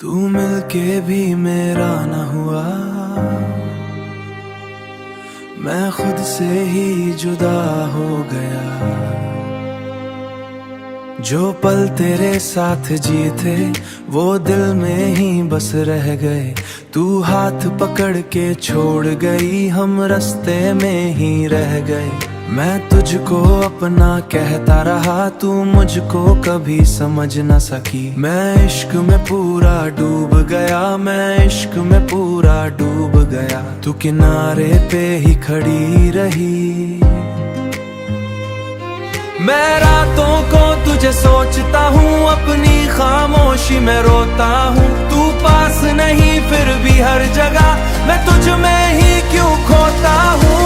तू मिलके भी मेरा न हुआ, मैं खुद से ही जुदा हो गया। जो पल तेरे साथ जिए थे वो दिल में ही बस रह गए। तू हाथ पकड़ के छोड़ गई, हम रास्ते में ही रह गए। मैं तुझको अपना कहता रहा, तू मुझको कभी समझ न सकी। मैं इश्क में पूरा डूब गया, मैं इश्क में पूरा डूब गया। तू किनारे पे ही खड़ी रही, मैं रातों को तुझे सोचता हूँ, अपनी खामोशी में रोता हूँ। तू पास नहीं फिर भी हर जगह मैं तुझ में ही क्यों खोता हूँ।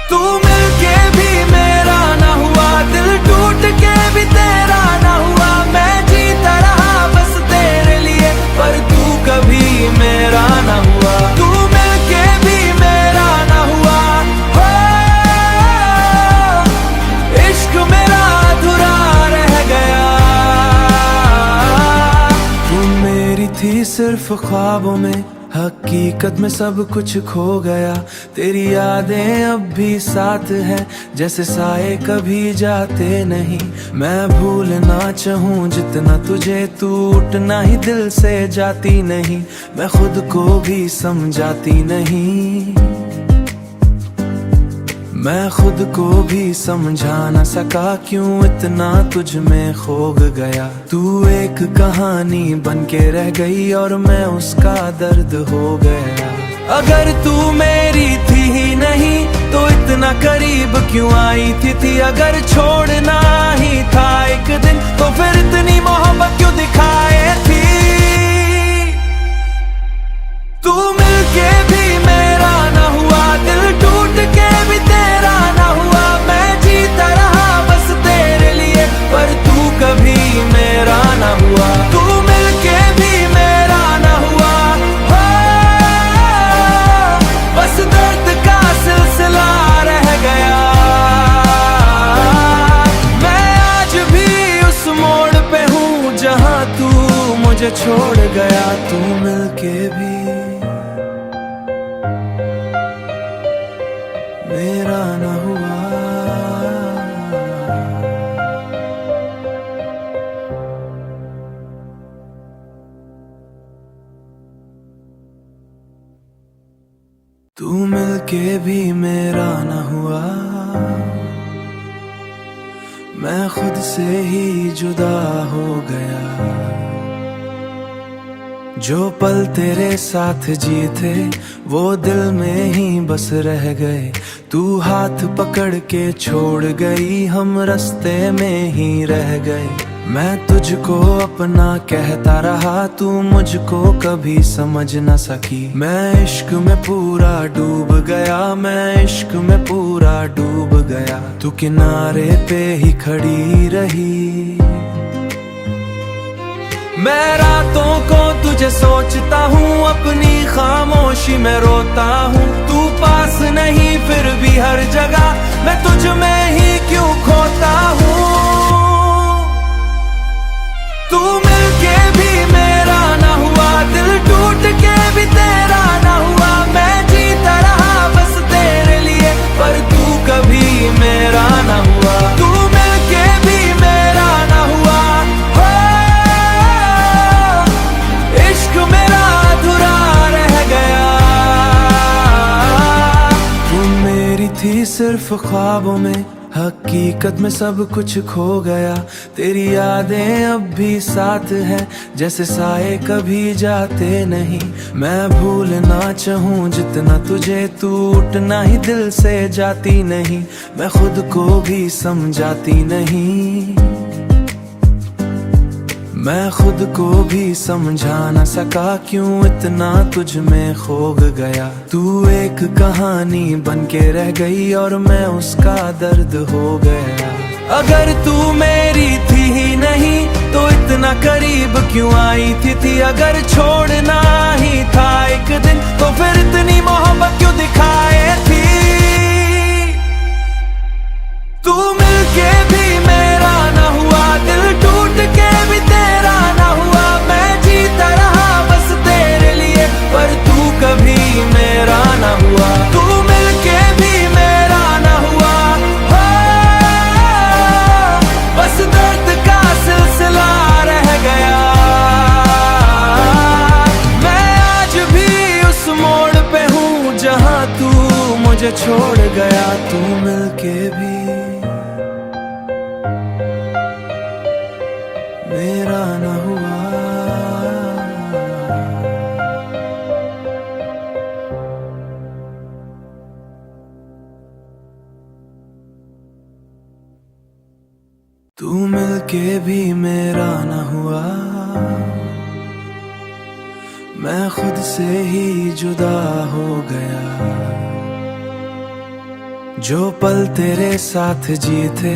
तू मिलके भी मेरा ना हुआ, दिल टूट के भी तेरा ना हुआ। मैं जीता रहा बस तेरे लिए, पर तू कभी मेरा ना हुआ। तू मिलके भी मेरा ना हुआ, इश्क मेरा अधूरा रह गया। तू मेरी थी सिर्फ ख्वाबों में, हकीकत में सब कुछ खो गया। तेरी यादें अब भी साथ है, जैसे साए कभी जाते नहीं। मैं भूलना चाहूँ जितना तुझे, तू उतना ही दिल से जाती नहीं। मैं खुद को भी समझाती नहीं, मैं खुद को भी समझा न सका, क्यों इतना तुझ में खो गया। तू एक कहानी बन के रह गई और मैं उसका दर्द हो गया। अगर तू मेरी थी ही नहीं तो इतना करीब क्यों आई थी। अगर छोड़ना ही था एक दिन तो फिर इतनी मोहब्बत क्यों दिखाए थी। तू मिलके भी मेरा ना हुआ, दिल टूट के भी तेरा ना हुआ। मैं जीता रहा बस तेरे लिए, पर तू कभी मेरा ना हुआ। तू मिलके भी मेरा ना हुआ, बस दर्द का सिलसिला रह गया। मैं आज भी उस मोड़ पे हूँ जहाँ तू मुझे छोड़ गया। तू मिलके भी मेरा न हुआ। तू मिलके भी मेरा न हुआ, मैं खुद से ही जुदा हो गया। जो पल तेरे साथ जिए थे वो दिल में ही बस रह गए। तू हाथ पकड़ के छोड़ गई, हम रास्ते में ही रह गए। मैं तुझको अपना कहता रहा, तू मुझको कभी समझ न सकी। मैं इश्क में पूरा डूब गया, मैं इश्क में पूरा डूब गया। तू किनारे पे ही खड़ी रही, मैं रातों को तुझे सोचता हूँ, अपनी खामोशी में रोता हूँ। तू पास नहीं फिर भी हर जगह मैं तुझ में ही क्यों खोता हूँ। तू मिलके भी मेरा ना हुआ, दिल टूट के भी तेरा ना हुआ। मैं जीता रहा बस तेरे लिए, पर तू कभी मेरा ना हुआ। तू मिलके भी मेरा ना हुआ, इश्क मेरा अधूरा रह गया। तू मेरी थी सिर्फ ख्वाबों में, हकीकत में सब कुछ खो गया। तेरी यादें अब भी साथ है, जैसे साए कभी जाते नहीं। मैं भूलना चाहूँ जितना तुझे, तू उतना ही दिल से जाती नहीं। मैं खुद को भी समझाती नहीं, मैं खुद को भी समझा न सका, क्यों इतना तुझ में खो गया। तू एक कहानी बन के रह गई और मैं उसका दर्द हो गया। अगर तू मेरी थी ही नहीं तो इतना करीब क्यों आई थी। अगर छोड़ना ही था एक दिन तो फिर इतनी मोहब्बत क्यों दिखाए थी। तू मिलके भी मेरा ना हुआ, दिल टूट के भी तेरा मुझे छोड़ गया, तू मिलके भी मेरा न हुआ। तू मिलके भी मेरा न हुआ, मैं खुद से ही जुदा हो गया। जो पल तेरे साथ जिए थे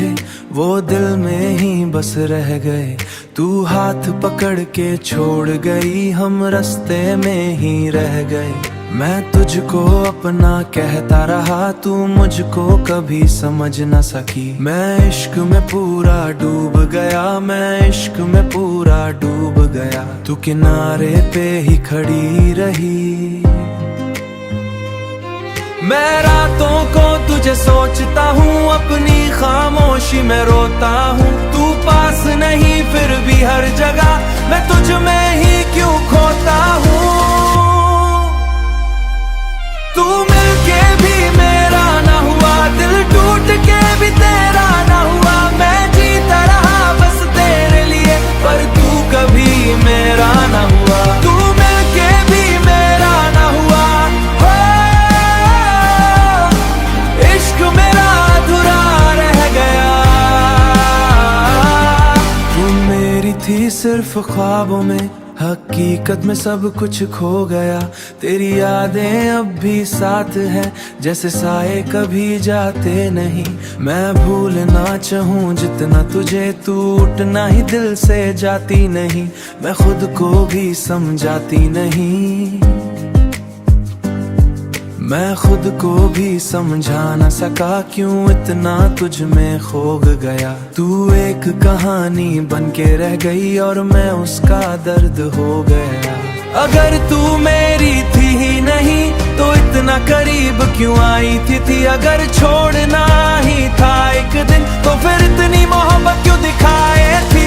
वो दिल में ही बस रह गए। तू हाथ पकड़ के छोड़ गई, हम रास्ते में ही रह गए। मैं तुझको अपना कहता रहा, तू मुझको कभी समझ न सकी। मैं इश्क में पूरा डूब गया, मैं इश्क में पूरा डूब गया। तू किनारे पे ही खड़ी रही, मैं रातों को तुझे सोचता हूँ, अपनी खामोशी में रोता हूँ। तू पास नहीं फिर भी हर जगह मैं तुझ में ही क्यों खोता हूँ। तू मिलके भी मेरा ना हुआ, दिल टूट के भी तेरा ना हुआ। मैं जीता रहा बस तेरे लिए, पर तू कभी मेरा ना हुआ। तू मिलके भी मेरा ना हुआ, हो इश्क मेरा अधूरा रह गया। तू मेरी थी सिर्फ ख्वाबों में, हकीकत में सब कुछ खो गया। तेरी यादें अब भी साथ है, जैसे साए कभी जाते नहीं। मैं भूलना चाहूँ जितना तुझे, तू उठना ही दिल से जाती नहीं। मैं खुद को भी समझाती नहीं, मैं खुद को भी समझा न सका, क्यों इतना तुझ में खो गया। तू एक कहानी बन के रह गई और मैं उसका दर्द हो गया। अगर तू मेरी थी ही नहीं तो इतना करीब क्यों आई थी। अगर छोड़ना ही था एक दिन तो फिर इतनी मोहब्बत क्यों दिखाए थी।